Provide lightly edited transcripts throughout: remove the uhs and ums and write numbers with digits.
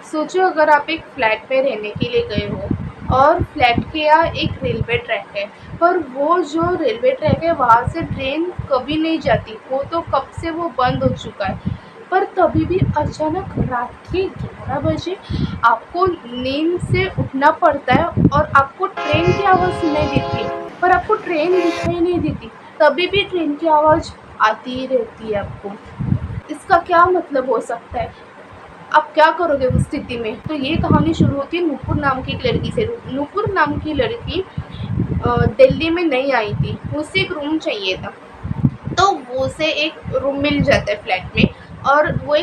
सोचो अगर आप एक फ्लैट में रहने के लिए गए हो और फ्लैट के यहाँ एक रेलवे ट्रैक है, पर वो जो रेलवे ट्रैक है वहाँ से ट्रेन कभी नहीं जाती, वो तो कब से वो बंद हो चुका है। पर तभी भी अचानक रात के 11 बजे आपको नींद से उठना पड़ता है और आपको ट्रेन की आवाज़ सुनाई देती है, पर आपको ट्रेन दिखाई नहीं देती, तभी भी ट्रेन की आवाज़ आती ही रहती है आपको। इसका क्या मतलब हो सकता है? आप क्या करोगे उस स्थिति में? तो ये कहानी शुरू होती है नूपुर नाम की एक लड़की से। नूपुर नाम की लड़की दिल्ली में नहीं आई थी, उसे एक रूम चाहिए था। तो वो उसे एक रूम मिल जाता है फ्लैट में, और वो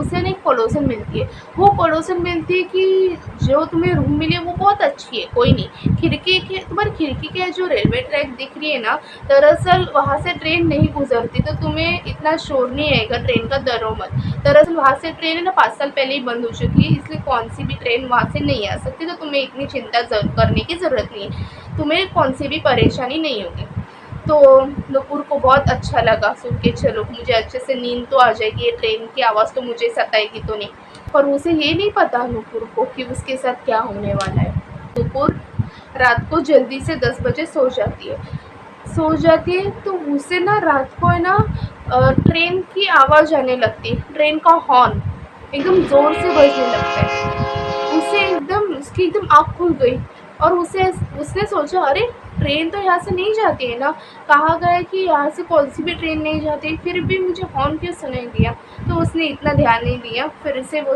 उसे ना एक पड़ोसन मिलती है। वो पड़ोसन मिलती है कि जो तुम्हें रूम मिली है वो बहुत अच्छी है, कोई नहीं, तुम्हारी खिड़की के जो रेलवे ट्रैक दिख रही है ना, दरअसल वहाँ से ट्रेन नहीं गुजरती, तो तुम्हें इतना शोर नहीं आएगा, ट्रेन का डरो मत। दरअसल वहाँ से ट्रेन है ना 5 साल पहले ही बंद हो चुकी है, इसलिए कौन सी भी ट्रेन वहाँ से नहीं आ सकती, तो तुम्हें इतनी चिंता करने की ज़रूरत नहीं है, तुम्हें कौन सी भी परेशानी नहीं होगी। तो नुपुर को बहुत अच्छा लगा सुन के, चलो मुझे अच्छे से नींद तो आ जाएगी, ये ट्रेन की आवाज़ तो मुझे सताएगी तो नहीं। पर उसे ये नहीं पता नुपुर को कि उसके साथ क्या होने वाला है। नुपुर रात को जल्दी से 10 बजे सो जाती है तो उसे ना रात को है ना ट्रेन की आवाज़ आने लगती है, ट्रेन का हॉर्न एकदम ज़ोर से बजने लगता है। उसकी एकदम आँख खुल गई, और उसने सोचा, अरे ट्रेन तो यहाँ से नहीं जाती है ना, कहा गया है कि यहाँ से कौन सी भी ट्रेन नहीं जाती, फिर भी मुझे हॉर्न क्यों सुनाई दिया। तो उसने इतना ध्यान नहीं दिया, फिर से वो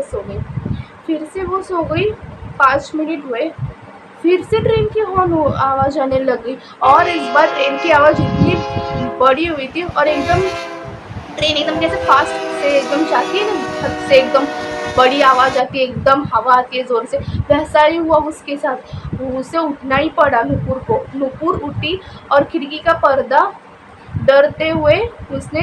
सो गई। 5 मिनट हुए, फिर से ट्रेन की हॉर्न आवाज़ आने लग गई, और इस बार ट्रेन की आवाज़ इतनी बड़ी हुई थी, और ट्रेन एकदम कैसे फास्ट से एकदम जाती है ना, छत से एकदम बड़ी आवाज़ आती है, एकदम हवा आती है ज़ोर से, वैसा ही हुआ उसके साथ। उसे उठना ही पड़ा नुपुर को। नुपुर उठी और खिड़की का पर्दा डरते हुए उसने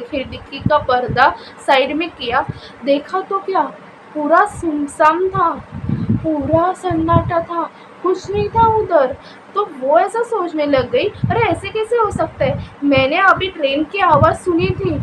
खिड़की का पर्दा साइड में किया, देखा तो क्या, पूरा सुनसान था, पूरा सन्नाटा था, कुछ नहीं था उधर। तो वो ऐसा सोचने लग गई, अरे ऐसे कैसे हो सकता है, मैंने अभी ट्रेन की आवाज़ सुनी थी,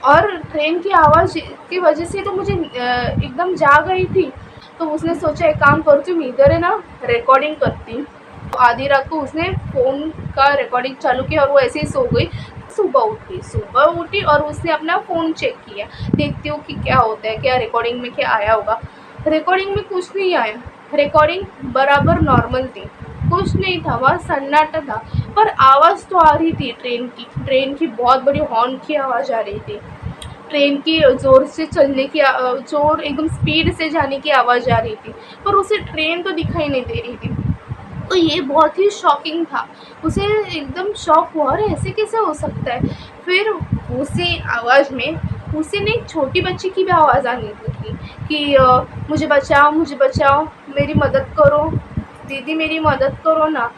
और ट्रेन की आवाज़ की वजह से तो मुझे एकदम जाग गई थी। तो उसने सोचा, एक काम करती हूँ, इधर है ना रिकॉर्डिंग करती हूँ। तो आधी रात को उसने फ़ोन का रिकॉर्डिंग चालू किया, और वो ऐसे ही सो गई। सुबह उठी और उसने अपना फ़ोन चेक किया, देखती हूँ कि क्या होता है, क्या रिकॉर्डिंग में क्या आया होगा। रिकॉर्डिंग में कुछ नहीं आया, रिकॉर्डिंग बराबर नॉर्मल थी, कुछ नहीं था, वहाँ सन्नाटा था, पर आवाज़ तो आ रही थी ट्रेन की बहुत बड़ी हॉर्न की आवाज़ आ रही थी, ट्रेन की ज़ोर से चलने की ज़ोर एकदम स्पीड से जाने की आवाज़ आ रही थी, पर उसे ट्रेन तो दिखाई नहीं दे रही थी। तो ये बहुत ही शॉकिंग था, उसे एकदम शॉक हुआ, अरे ऐसे कैसे हो सकता है। फिर उसी आवाज़ में उसे ना एक छोटी बच्ची की भी आवाज़ आने लगी कि मुझे बचाओ, मेरी मदद करो, दीदी मेरी मदद करो ना।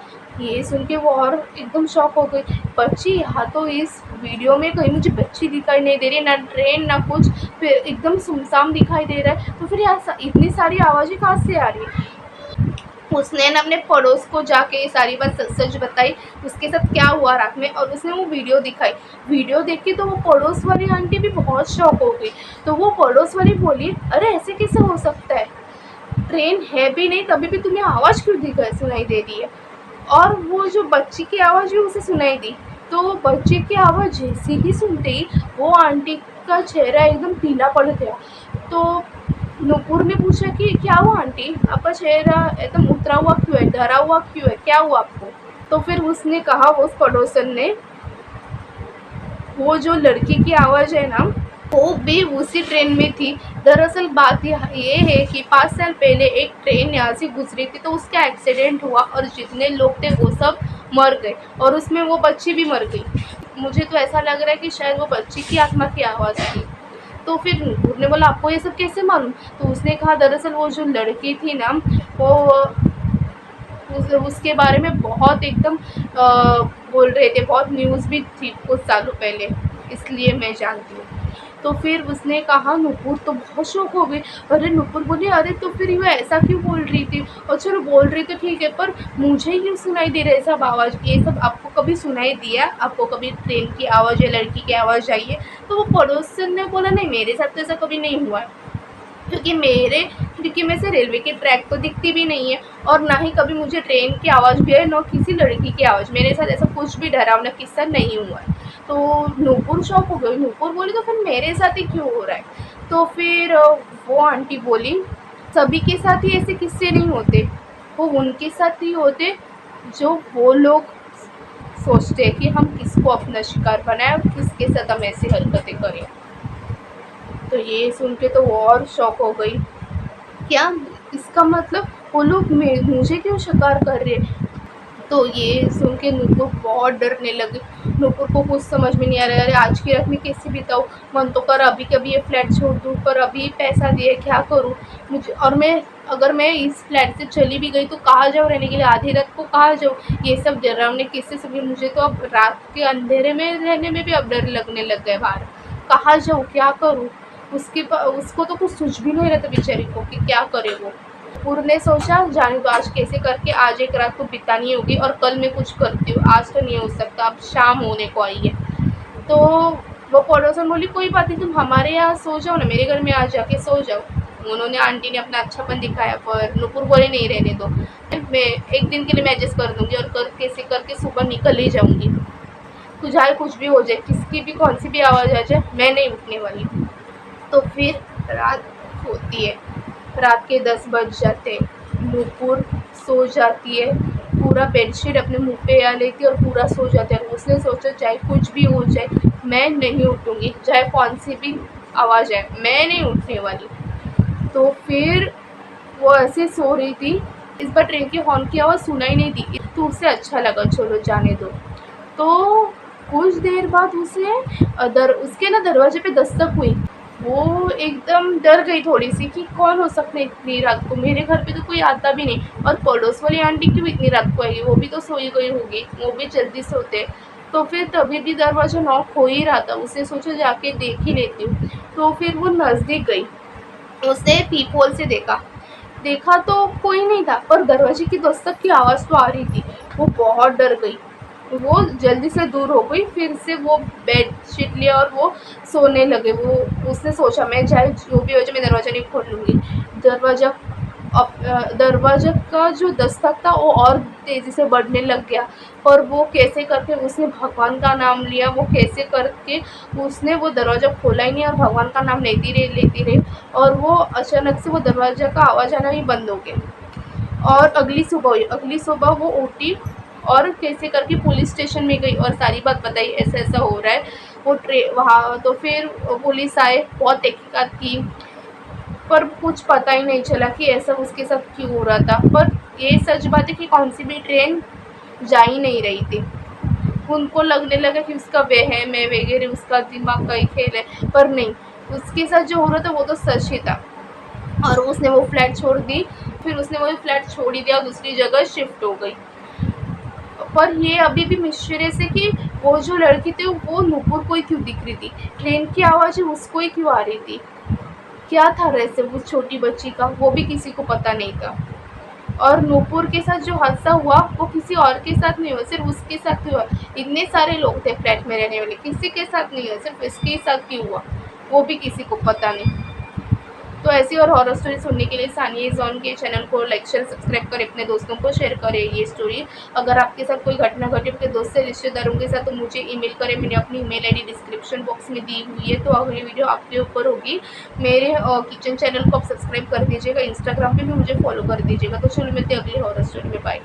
ये सुन के वो और एकदम शॉक हो गई, बच्ची, यहाँ तो इस वीडियो में कहीं मुझे बच्ची दिखाई नहीं दे रही, ना ट्रेन ना कुछ, फिर एकदम सुनसान दिखाई दे रहा है, तो फिर यहाँ इतनी सारी आवाज़ें कहाँ से आ रही है। उसने ना अपने पड़ोस को जाके ये सारी बात सच बताई, उसके साथ क्या हुआ रात में, और उसने वो वीडियो दिखाई। वीडियो देख के तो वो पड़ोस वाली आंटी भी बहुत शॉक हो गई। तो वो पड़ोस वाली बोली, अरे ऐसे कैसे हो सकता है, ट्रेन है भी नहीं, तभी भी तुम्हें आवाज़ क्यों सुनाई दे रही है। और वो जो बच्ची की आवाज़ भी उसे सुनाई दी। तो वो बच्चे की आवाज़ जैसे ही सुनते ही वो आंटी का चेहरा एकदम पीला पड़ गया। तो नुपुर ने पूछा कि क्या हुआ आंटी, आपका चेहरा एकदम उतरा हुआ क्यों है, डरा हुआ क्यों है, क्या हुआ आपको। तो फिर उसने कहा, उस पड़ोसन ने, वो जो लड़की की आवाज़ है ना, वो भी उसी ट्रेन में थी। दरअसल बात ये है कि 5 साल पहले एक ट्रेन यहाँ से गुजरी थी, तो उसका एक्सीडेंट हुआ, और जितने लोग थे वो सब मर गए, और उसमें वो बच्ची भी मर गई। मुझे तो ऐसा लग रहा है कि शायद वो बच्ची की आत्मा की आवाज़ थी। तो फिर नूपुर ने बोला, आपको ये सब कैसे मालूम। तो उसने कहा, दरअसल वो जो लड़की थी ना, वो उसके बारे में बहुत एकदम बोल रहे थे, बहुत न्यूज़ भी थी कुछ सालों पहले, इसलिए मैं जानती हूँ। तो फिर उसने कहा, नुपुर तो बहुत शौक हो गई। अरे नुपुर बोली, अरे तो फिर वो ऐसा क्यों बोल रही थी, और चलो बोल रही तो ठीक है, पर मुझे क्यों सुनाई दे रहा है सब आवाज़, ये सब आपको कभी सुनाई दिया, आपको कभी ट्रेन की आवाज़ या लड़की की आवाज़ आई है। तो वो पड़ोसन ने बोला, नहीं मेरे साथ तो ऐसा कभी नहीं हुआ है, क्योंकि क्योंकि मेरे खिड़की में से रेलवे की ट्रैक तो दिखती भी नहीं है और ना ही कभी मुझे ट्रेन की आवाज़ भी है, ना किसी लड़की की आवाज़। मेरे साथ ऐसा कुछ भी डरावना किस्सा नहीं हुआ है। तो नूपुर शॉक हो गई। नूपुर बोली तो फिर मेरे साथ ही क्यों हो रहा है? तो फिर वो आंटी बोली सभी के साथ ही ऐसे किस्से नहीं होते, वो उनके साथ ही होते जो वो लोग सोचते हैं कि हम किसको अपना शिकार बनाए और किसके साथ हम ऐसी हरकतें करें। तो ये सुन के तो वो और शॉक हो गई। क्या इसका मतलब वो लोग मुझे क्यों शिकार कर रहे हैं? तो ये सुन के नूपुर बहुत डरने लगी। नूपुर को कुछ समझ में नहीं आ रहा है, अरे आज की रात में कैसे बिताऊँ? मन तो कर अभी कभी ये फ्लैट छोड़ दूँ, पर अभी पैसा दिए क्या करूँ मुझे? और अगर मैं इस फ्लैट से चली भी गई तो कहाँ जाऊँ रहने के लिए? आधी रात को कहाँ जाऊँ? ये सब डरावने किस्से सभी मुझे तो अब रात के अंधेरे में रहने में भी अब डर लगने लग गए। बाहर कहाँ जाऊँ, क्या करूँ? उसको तो कुछ सूझ भी नहीं रहता बेचारी को कि क्या करे वो। नूपुर ने सोचा जाने दो, आज कैसे करके आज एक रात को बितानी होगी और कल मैं कुछ करती हूँ, आज तो नहीं हो सकता, अब शाम होने को आई है। तो वो पड़ोसन बोली कोई बात नहीं, तुम हमारे यहाँ सो जाओ ना, मेरे घर में आ जाके सो जाओ। उन्होंने आंटी ने अपना अच्छापन दिखाया, पर नूपुर बोले नहीं रहने दो, मैं एक दिन के लिए मैं एडजस्ट कर दूंगी और कैसे करके सुबह निकल ही जाऊंगी। चाहे कुछ भी हो जाए, किसकी भी कौन सी भी आवाज़ आ जाए, मैं नहीं उठने वाली। तो फिर रात होती है, रात के 10 बज जाते। नूपुर सो जाती है, पूरा बेडशीट अपने मुंह पे या लेती है और पूरा सो जाती है। उसने सोचा चाहे कुछ भी हो जाए मैं नहीं उठूँगी, चाहे कौन सी भी आवाज़ आए मैं नहीं उठने वाली। तो फिर वो ऐसे सो रही थी, इस बार ट्रेन की हॉर्न की आवाज़ सुनाई नहीं दी, तो उसे अच्छा लगा चलो जाने दो। तो कुछ देर बाद उसके ना दरवाजे पे दस्तक हुई। वो एकदम डर गई थोड़ी-सी कि कौन हो सकता है इतनी रात को? मेरे घर पे तो कोई आता भी नहीं और पड़ोस वाली आंटी क्यों इतनी रात को आएगी? वो भी तो सोई गई होगी, वो भी जल्दी सोते हैं। तो फिर तभी भी दरवाज़ा नॉक हो ही रहा था, उसने सोचा जाके देख ही लेती हूँ। तो फिर वो नज़दीक गई, उसने पीप होल से देखा तो कोई नहीं था, पर दरवाजे की दस्तक की आवाज़ तो आ रही थी। वो बहुत डर गई, वो जल्दी से दूर हो गई। फिर से वो बेडशीट लिया और वो सोने लगे। उसने सोचा मैं चाहे जो भी हो जाए मैं दरवाज़ा नहीं खोलूँगी। दरवाज़ा का जो दस्तक था वो और तेज़ी से बढ़ने लग गया, और वो कैसे करके उसने भगवान का नाम लिया, वो कैसे करके उसने वो दरवाज़ा खोला ही नहीं और भगवान का नाम लेती रही और वो अचानक से वो दरवाज़ा का आवाज़ आना ही बंद हो गया। और अगली सुबह वो उठी और कैसे करके पुलिस स्टेशन में गई और सारी बात बताई, ऐसा-ऐसा हो रहा है। वहाँ तो फिर पुलिस आए, बहुत तहकीकात की, पर कुछ पता ही नहीं चला कि ऐसा उसके साथ क्यों हो रहा था। पर ये सच बात है कि कौन सी भी ट्रेन जा ही नहीं रही थी। उनको लगने लगा कि उसका वहम है वगैरह, उसका दिमाग का ही खेल है, पर नहीं, उसके साथ जो हो रहा था वो तो सच ही था। और उसने वो फ्लैट छोड़ दी, फिर उसने वो फ्लैट छोड़ ही दिया और दूसरी जगह शिफ्ट हो गई। पर ये अभी भी मिस्टीरियस है कि वो जो लड़की थी वो नूपुर को ही क्यों दिख रही थी, ट्रेन की आवाज़ उसको ही क्यों आ रही थी? क्या था रहस्य उस छोटी बच्ची का, वो भी किसी को पता नहीं था। और नूपुर के साथ जो हादसा हुआ वो किसी और के साथ नहीं हुआ, सिर्फ उसके साथ ही हुआ। इतने सारे लोग थे फ्लैट में रहने वाले, किसी के साथ नहीं हुआ, सिर्फ इसके साथ ही हुआ, वो भी किसी को पता नहीं। तो ऐसी और हॉरर स्टोरी सुनने के लिए सानिया इज़ ऑन के चैनल को लाइक शेयर सब्सक्राइब करें, अपने दोस्तों को शेयर करें ये स्टोरी। अगर आपके साथ कोई घटना घटी आपके दोस्त से रिश्तेदारों के साथ तो मुझे ईमेल करें, मैंने अपनी ईमेल आईडी डिस्क्रिप्शन बॉक्स में दी हुई है। तो अगली वीडियो आपके ऊपर होगी। मेरे किचन चैनल को आप सब्सक्राइब कर दीजिएगा, इंस्टाग्राम पे भी मुझे फॉलो कर दीजिएगा। तो चलो मिलते हैं अगली हॉरर स्टोरी में, बाय।